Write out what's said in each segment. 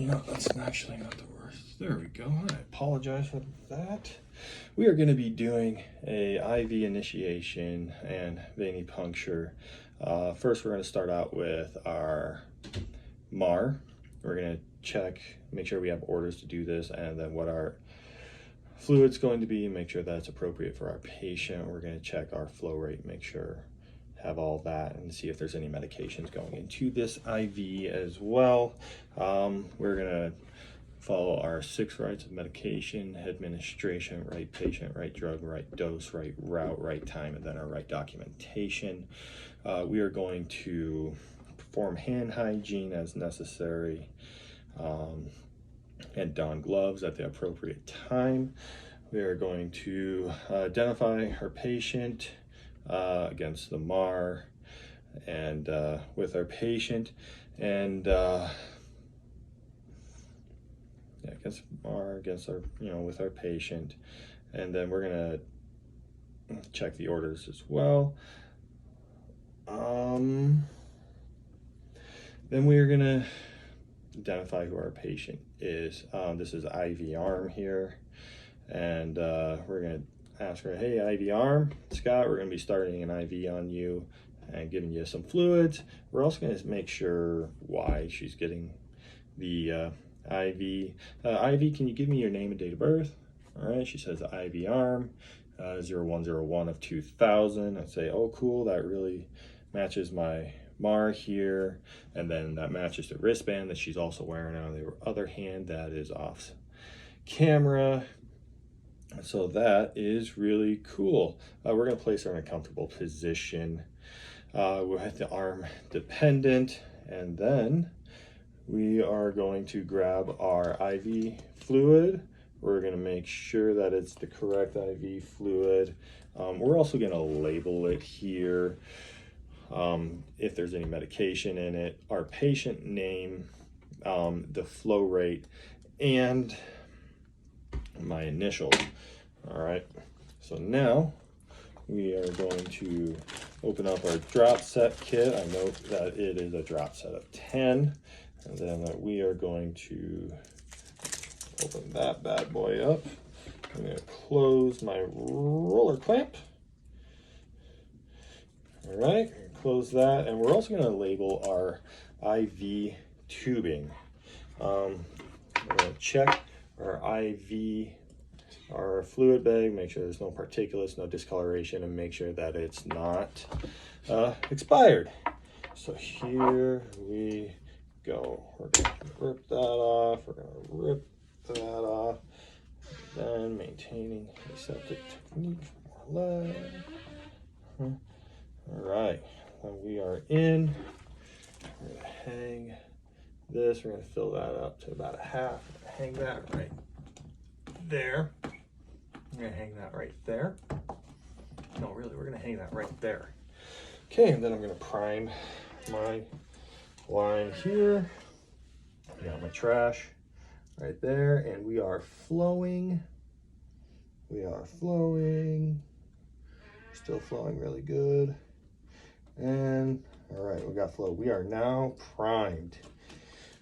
You know, that's actually not the worst. There we go. I apologize for that. We are going to be doing a IV initiation and venipuncture. First, we're going to start out with our MAR. We're going to check, make sure we have orders to do this, and then what our fluid's going to be, make sure that's appropriate for our patient. We're going to check our flow rate, make sure have all that, and see if there's any medications going into this IV as well. We're gonna follow our 6 rights of medication, administration, right patient, right drug, right dose, right route, right time, and then our right documentation. We are going to perform hand hygiene as necessary, and don gloves at the appropriate time. We are going to identify our patient against the MAR and with our patient, and against MAR, against our, with our patient, and then we're gonna check the orders as well. Then we are gonna identify who our patient is. This is IV arm here, and we're gonna ask her, hey, IV arm, Scott, we're going to be starting an IV on you and giving you some fluids. We're also going to make sure why she's getting the IV. IV, can you give me your name and date of birth? All right, she says IV arm, 0101 of 2000. I'd say, oh, cool, that really matches my MAR here. And then that matches the wristband that she's also wearing on the other hand that is off camera. So that is really cool. We're going to place her in a comfortable position with the arm dependent, and then we are going to grab our IV fluid. We're going to make sure that it's the correct IV fluid. We're also going to label it here if there's any medication in it, our patient name, the flow rate, and my initials. All right, so now we are going to open up our drop set kit. I note that it is a drop set of 10, and then we are going to open that bad boy up. I'm going to close my roller clamp. All right, close that, and we're also going to label our IV tubing. We're going to check our IV, our fluid bag, make sure there's no particulates, no discoloration, and make sure that it's not expired. So here we go. We're going to rip that off. We're going to rip that off. Then maintaining aseptic technique for more lead. All right, then we are in. We're going to hang this. We're going to fill that up to about a half. Hang that right there. I'm going to hang that right there. No, really, we're going to hang that right there. Okay, and then I'm going to prime my line here. I got my trash right there, and we are flowing. We are flowing. Still flowing really good. And, all right, we got flow. We are now primed.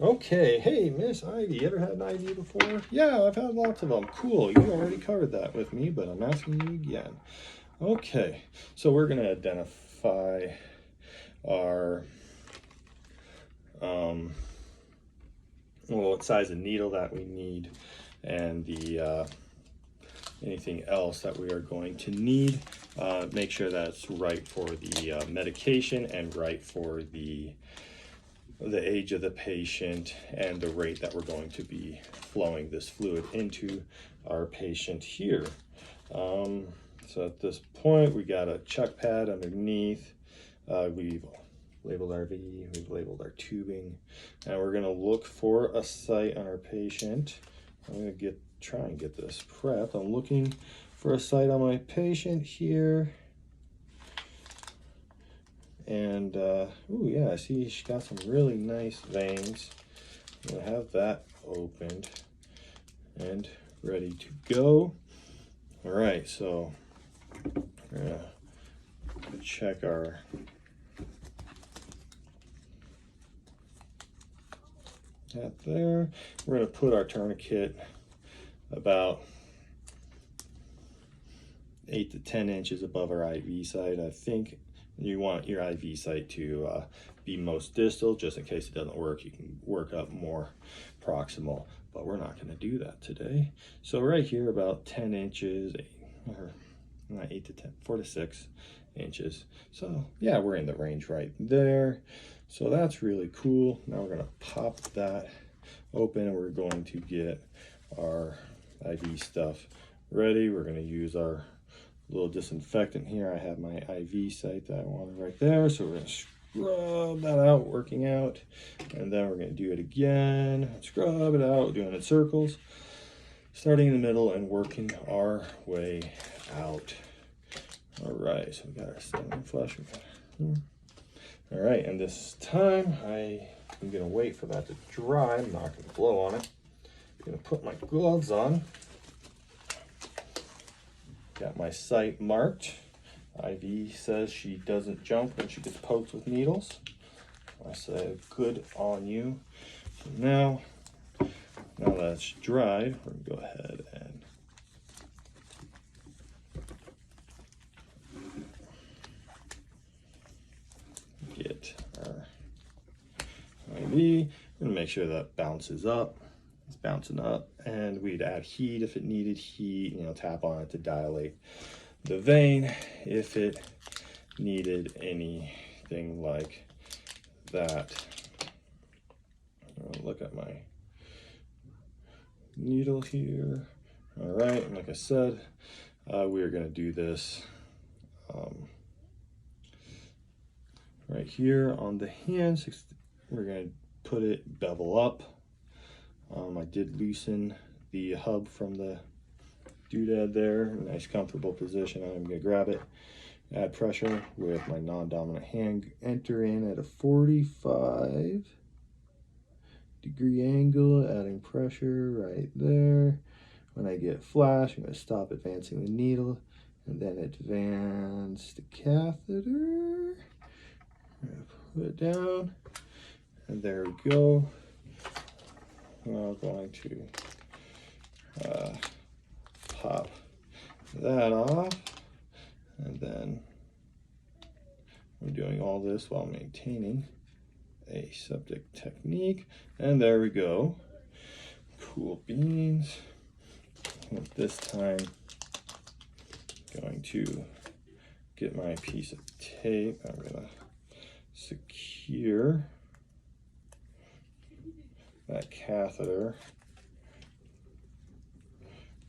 Okay, hey, Miss Ivy, you ever had an IV before? Yeah, I've had lots of them. Cool, you already covered that with me, but I'm asking you again. Okay, so we're going to identify our, what size of needle that we need, and the anything else that we are going to need. Make sure that's right for the medication and right for the age of the patient and the rate that we're going to be flowing this fluid into our patient here. So at this point, we got a chuck pad underneath. We've labeled our V, we've labeled our tubing, and we're gonna look for a site on our patient. I'm gonna try and get this prepped. I'm looking for a site on my patient here. And, oh yeah, I see she's got some really nice veins. I'm gonna have that opened and ready to go. All right, so we're gonna check our that there. We're going to put our tourniquet about 8 to 10 inches above our IV site. I think you want your IV site to be most distal, just in case it doesn't work. You can work up more proximal, but we're not going to do that today. So right here, about 10 inches, or not 8 to 10, 4 to 6 inches. So yeah, we're in the range right there. So that's really cool. Now we're going to pop that open, and we're going to get our IV stuff ready. We're going to use our little disinfectant here. I have my IV site that I wanted right there. So we're going to scrub that out, working out. And then we're going to do it again. Scrub it out, doing it in circles. Starting in the middle and working our way out. All right, so we got our saline flush. All right, and this time I'm gonna wait for that to dry. I'm not gonna blow on it. I'm gonna put my gloves on. Got my site marked. Ivy says she doesn't jump when she gets poked with needles. I say, good on you. So now that's dried, we're gonna go ahead and get our IV. We're gonna make sure that bounces up. It's bouncing up, and we'd add heat if it needed heat, tap on it to dilate the vein if it needed anything like that. I'll look at my needle here. All right, and like I said, we are going to do this right here on the hands. We're going to put it bevel up. I did loosen the hub from the doodad there. Nice comfortable position. I'm going to grab it, add pressure with my non-dominant hand, enter in at a 45 degree angle, adding pressure right there. When I get flash, I'm going to stop advancing the needle and then advance the catheter. Put it down, and there we go. I'm going to pop that off, and then I'm doing all this while maintaining aseptic technique, and there we go. Cool beans. And this time, going to get my piece of tape. I'm gonna secure that catheter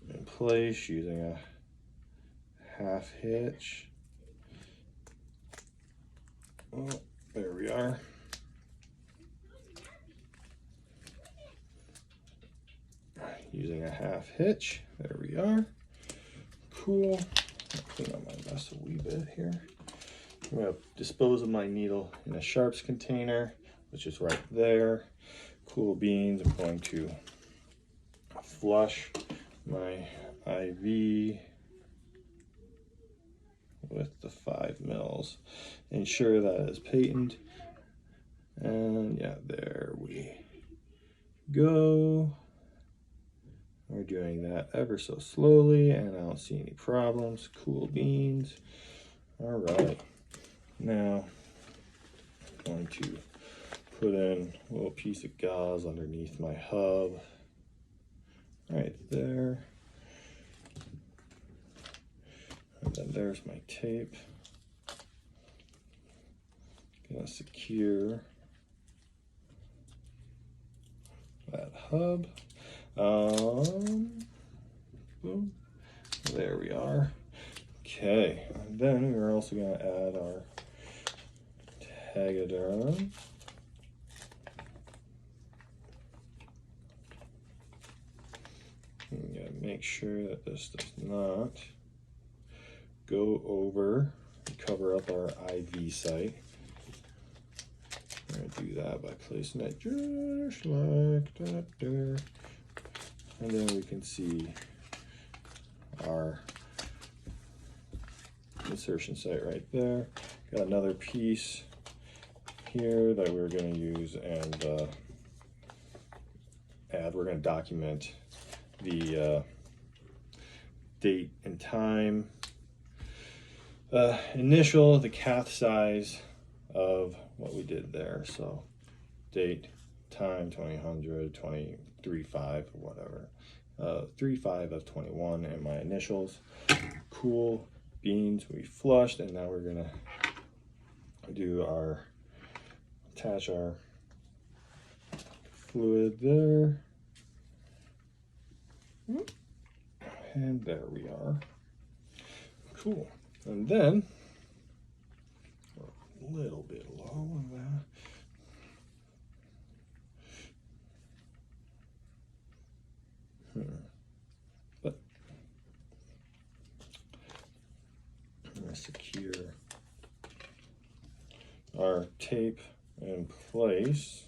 in place using a half hitch. Oh, there we are. Using a half hitch. There we are. Cool. I'll clean up my mess a wee bit here. I'm going to dispose of my needle in a sharps container, which is right there. Cool beans. I'm going to flush my IV with the 5 mils. Ensure that is patent. And yeah, there we go. We're doing that ever so slowly, and I don't see any problems. Cool beans. All right. Now, I'm going to put in a little piece of gauze underneath my hub. Right there. And then there's my tape. Gonna secure that hub. Boom. There we are. Okay, and then we're also going to add our Tegaderm. I'm going to make sure that this does not go over and cover up our IV site. I'm going to do that by placing it just like that there. And then we can see our insertion site right there. Got another piece here that we're going to use and add, we're going to document the date and time, initial, the cath size of what we did there. So date, time, 2000, 23/5 or whatever. 3/5 of 21 and my initials. Cool beans, we flushed, and now we're gonna do attach our fluid there. And there we are. Cool. And then we're a little bit low on that. But I'm going to secure our tape in place,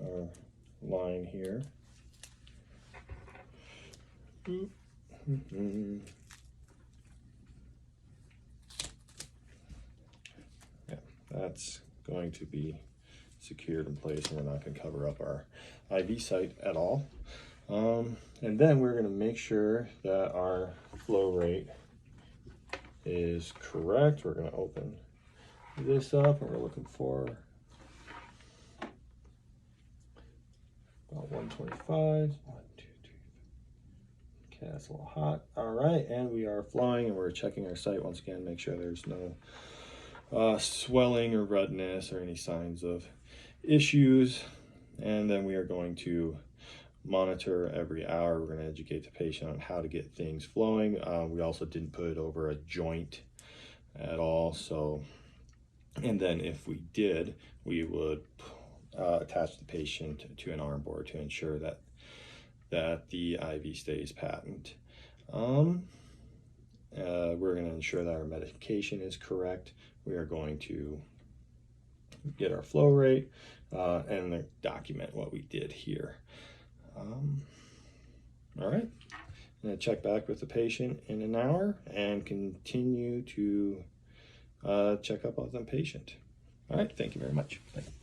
our line here. Yeah, that's going to be secured in place, and we're not going to cover up our IV site at all. And then we're going to make sure that our flow rate is correct. We're going to open this up, and we're looking for about 125. 1, 2, 3. Okay, that's a little hot. All right, and we are flowing, and we're checking our site once again, make sure there's no swelling or redness or any signs of issues. And then we are going to monitor every hour. We're going to educate the patient on how to get things flowing. We also didn't put it over a joint at all. So, and then if we did, we would attach the patient to an arm board to ensure that the IV stays patent. We're going to ensure that our medication is correct. We are going to get our flow rate and then document what we did here. All right, I'm going to check back with the patient in an hour and continue to check up on the patient. All right, thank you very much. Thank you.